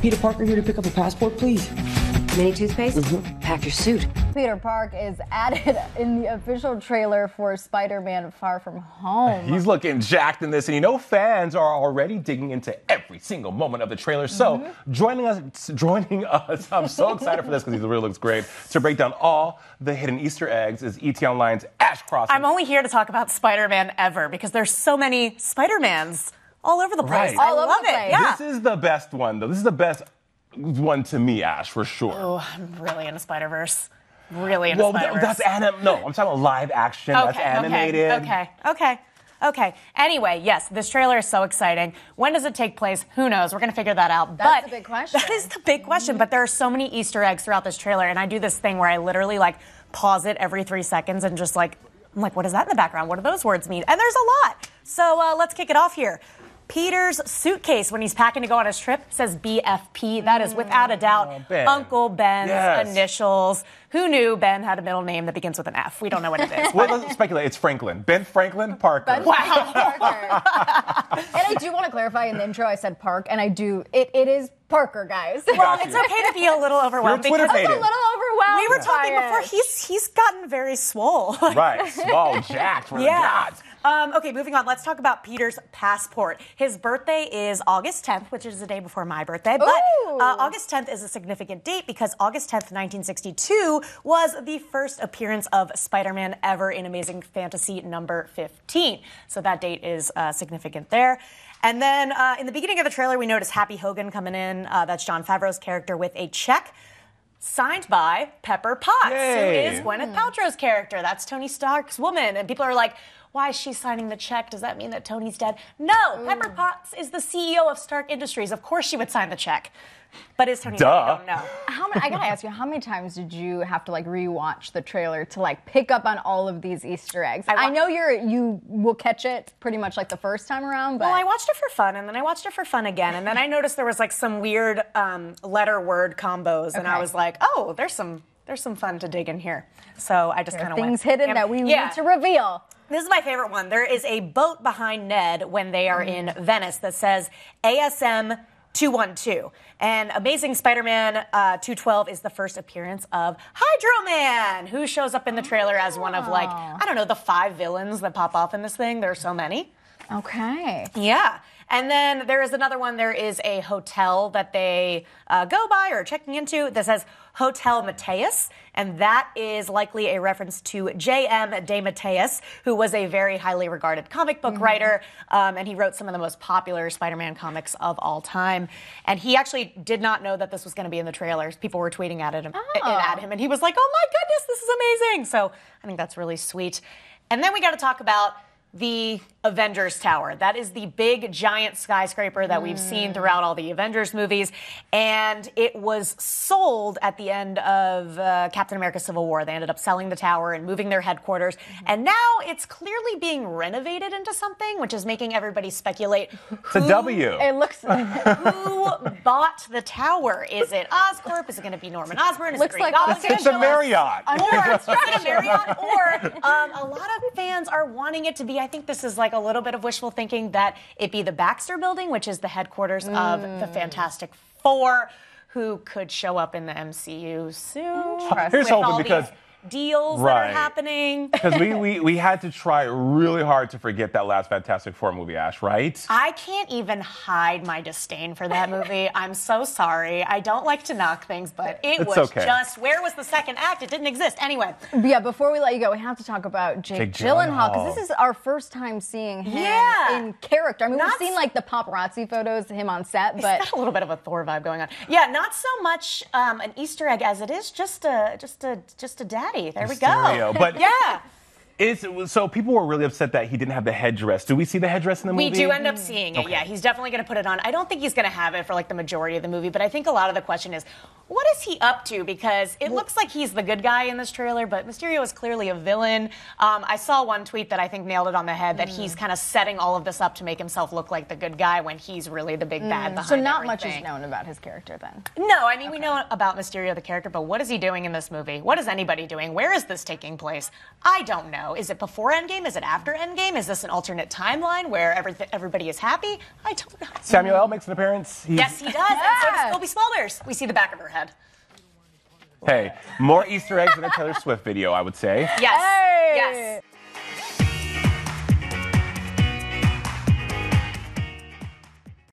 Peter Parker here to pick up a passport, please. Mini toothpaste? Pack your suit. Peter Park is added in the official trailer for Spider-Man Far From Home. He's looking jacked in this, and you know fans are already digging into every single moment of the trailer. So joining us, I'm so excited for this because he really looks great, to break down all the hidden Easter eggs is ET Online's Ash Crossan. I'm only here to talk about Spider-Man ever because there's so many Spider-Mans all over the place. Right. I love it. Yeah. This is the best one, though. This is the best one to me, Ash, for sure. Oh, I'm really into Spider-Verse. Really into Spider-Verse. That's No, I'm talking about live action. That's animated. Okay. Anyway, yes, this trailer is so exciting. When does it take place? Who knows? We're going to figure that out. That's the big question. That is the big question. But there are so many Easter eggs throughout this trailer, and I do this thing where I literally pause it every 3 seconds and just I'm like, what is that in the background? What do those words mean? And there's a lot. So let's kick it off here. Peter's suitcase, when he's packing to go on his trip, says BFP. That is without a doubt Uncle Ben's initials. Who knew Ben had a middle name that begins with an F? We don't know what it is. Well, let's speculate. It's Franklin. Ben Franklin Parker. Parker. And I do want to clarify, in the intro I said Park, and it is Parker, guys. Well, it's okay to be a little overwhelmed. You're Twitter I'm a little overwhelmed. We were talking before. He's gotten very swole. Right. Small, jacked. Yeah. Okay, moving on. Let's talk about Peter's passport. His birthday is August 10th, which is the day before my birthday. But August 10th is a significant date because August 10th, 1962 was the first appearance of Spider-Man ever in Amazing Fantasy number 15. So that date is significant there. And then in the beginning of the trailer, we notice Happy Hogan coming in. That's Jon Favreau's character with a check signed by Pepper Potts, Yay. who is Gwyneth Paltrow's character. That's Tony Stark's woman. And people are like, why is she signing the check? Does that mean that Tony's dead? No, Pepper Potts is the CEO of Stark Industries. Of course she would sign the check. But is Tony dead? I don't know. I gotta ask you, how many times did you have to rewatch the trailer to pick up on all of these Easter eggs? I know you will catch it pretty much the first time around, but... Well, I watched it for fun, and then I watched it for fun again, and then I noticed there was some weird letter-word combos, and I was like, oh, there's some fun to dig in here. So I just kind of went... Things hidden that we need to reveal. This is my favorite one. There is a boat behind Ned when they are in Venice that says ASM 212. And Amazing Spider-Man 212 is the first appearance of Hydro Man, who shows up in the trailer as one of the 5 villains that pop off in this thing. There are so many. Okay. Yeah. And then there is another one. There is a hotel that they go by or checking into that says Hotel Mateus, and that is likely a reference to J.M. DeMatteis, who was a very highly regarded comic book writer, and he wrote some of the most popular Spider-Man comics of all time. And he actually did not know that this was going to be in the trailers. People were tweeting at him, and he was like, "Oh my goodness, this is amazing!" So I think that's really sweet. And then we got to talk about the Avengers Tower. That is the big, giant skyscraper that we've seen throughout all the Avengers movies. And it was sold at the end of Captain America Civil War. They ended up selling the tower and moving their headquarters. And now it's clearly being renovated into something, which is making everybody speculate. It's a W. It looks... Who bought the tower? Is it Oscorp? Is it going to be Norman Osborn? Is Looks it like It's a Marriott. Or it's a Marriott, or a lot of fans are wanting it to be, I think this is a little bit of wishful thinking, that it be the Baxter Building, which is the headquarters of the Fantastic Four, who could show up in the MCU soon. Here's hoping, because deals that are happening. Because we had to try really hard to forget that last Fantastic Four movie, Ash, right? I can't even hide my disdain for that movie. I'm so sorry. I don't like to knock things, but it's just, where was the second act? It didn't exist. Anyway. Yeah, before we let you go, we have to talk about Jake Gyllenhaal, because this is our first time seeing him in character. I mean, we've seen the paparazzi photos of him on set, but... He's got a little bit of a Thor vibe going on. Yeah, not so much an Easter egg as it is just a daddy. There we Mysterio. go. But yeah. So people were really upset that he didn't have the headdress. Do we see the headdress in the movie? We do end up seeing it, yeah. He's definitely going to put it on. I don't think he's going to have it for the majority of the movie, but I think a lot of the question is, what is he up to? Because it looks like he's the good guy in this trailer, but Mysterio is clearly a villain. I saw one tweet that I think nailed it on the head, that he's kind of setting all of this up to make himself look like the good guy when he's really the big bad behind So not everything. much is known about his character then. No, I mean, we know about Mysterio, the character, but what is he doing in this movie? What is anybody doing? Where is this taking place? I don't know. Is it before Endgame? Is it after Endgame? Is this an alternate timeline where everybody is happy? I don't know. Samuel L. makes an appearance. Yes, he does. And so does Kobe Smulders. We see the back of her head. Hey, more Easter eggs than a Taylor Swift video, I would say. Yes. Hey! Yes.